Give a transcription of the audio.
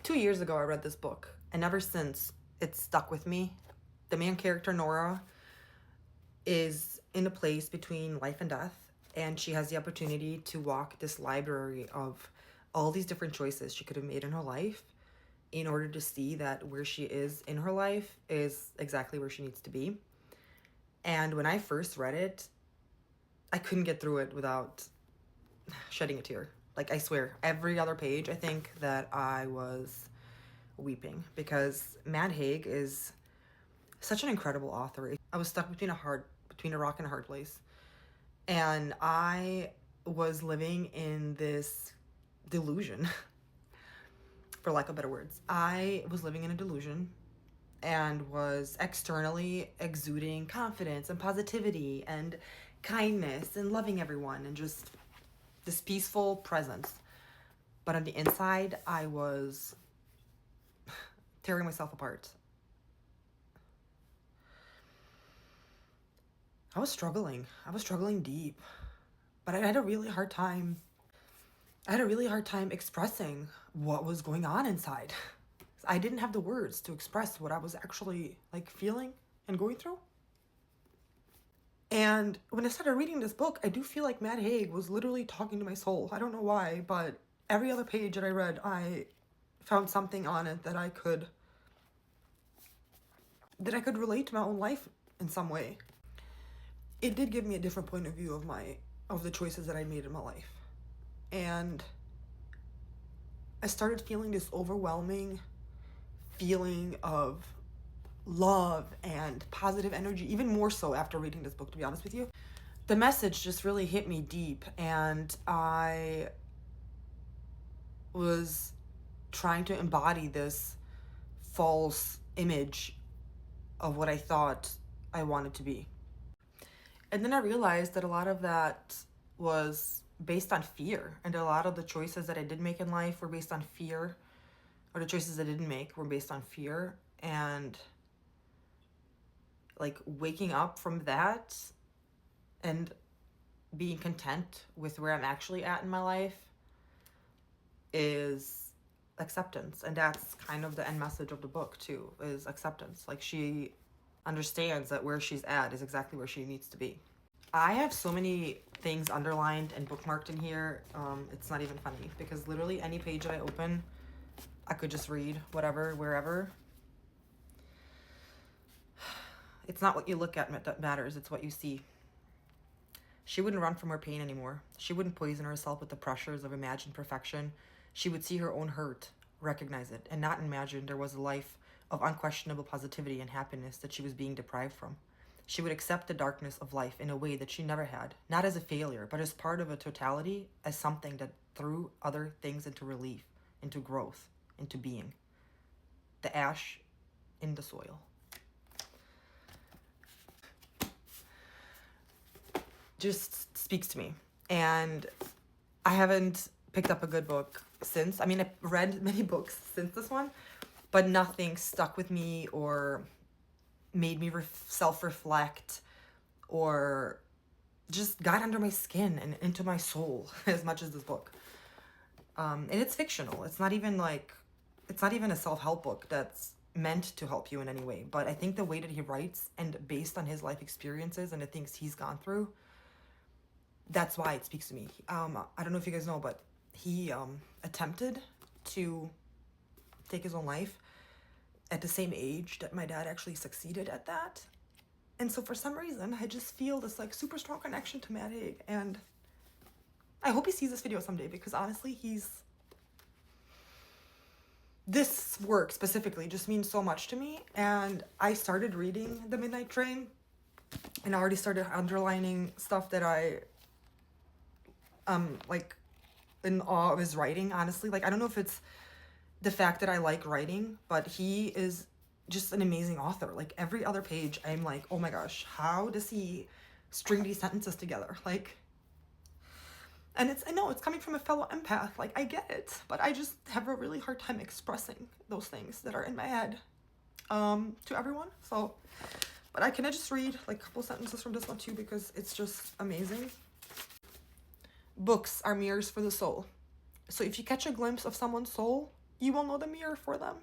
2 years ago, I read this book, and ever since, it's stuck with me. The main character, Nora, is in a place between life and death, and she has the opportunity to walk this library of all these different choices she could have made in her life in order to see that where she is in her life is exactly where she needs to be. And when I first read it, I couldn't get through it without shedding a tear. Like, I swear, every other page, I think that I was weeping, because Matt Haig is such an incredible author. I was stuck between a rock and a hard place. And I was living in this delusion, for lack of better words. I was living in a delusion and was externally exuding confidence and positivity and kindness and loving everyone and just this peaceful presence. But on the inside, I was tearing myself apart. I was struggling deep, but I had a really hard time expressing what was going on inside. I didn't have the words to express what I was actually like feeling and going through. And when I started reading this book, I do feel like Matt Haig was literally talking to my soul. I don't know why, but every other page that I read, I found something on it that I could relate to my own life in some way. It did give me a different point of view of the choices that I made in my life. And I started feeling this overwhelming feeling of love and positive energy, even more so after reading this book, to be honest with you. The message just really hit me deep, and I was trying to embody this false image of what I thought I wanted to be. And then I realized that a lot of that was based on fear, and a lot of the choices that I did make in life were based on fear, or the choices I didn't make were based on fear. And like waking up from that and being content with where I'm actually at in my life is acceptance. And that's kind of the end message of the book too, is acceptance. Like, she understands that where she's at is exactly where she needs to be. I have so many things underlined and bookmarked in here. It's not even funny, because literally any page that I open, I could just read whatever, wherever. It's not what you look at that matters, it's what you see. She wouldn't run from her pain anymore. She wouldn't poison herself with the pressures of imagined perfection. She would see her own hurt, recognize it, and not imagine there was a life of unquestionable positivity and happiness that she was being deprived from. She would accept the darkness of life in a way that she never had, not as a failure, but as part of a totality, as something that threw other things into relief, into growth, into being. The ash in the soil. Just speaks to me. And I haven't picked up a good book since. I mean, I've read many books since this one, but nothing stuck with me or made me self-reflect or just got under my skin and into my soul as much as this book. And it's fictional. It's not even a self-help book that's meant to help you in any way. But I think the way that he writes, and based on his life experiences and the things he's gone through, that's why it speaks to me. I don't know if you guys know, but he attempted to take his own life at the same age that my dad actually succeeded at that. And so for some reason, I just feel this like super strong connection to Matt Haig. And I hope he sees this video someday, because honestly, this work specifically just means so much to me. And I started reading The Midnight Train, and I already started underlining stuff that I like in awe of his writing, honestly. Like, I don't know if it's the fact that I like writing, but he is just an amazing author. Like, every other page, I'm like, oh my gosh, how does he string these sentences together? Like, and I know it's coming from a fellow empath, like, I get it, but I just have a really hard time expressing those things that are in my head to everyone. So, but I just read like a couple sentences from this one too, because it's just amazing. Books are mirrors for the soul. So if you catch a glimpse of someone's soul, you will know the mirror for them.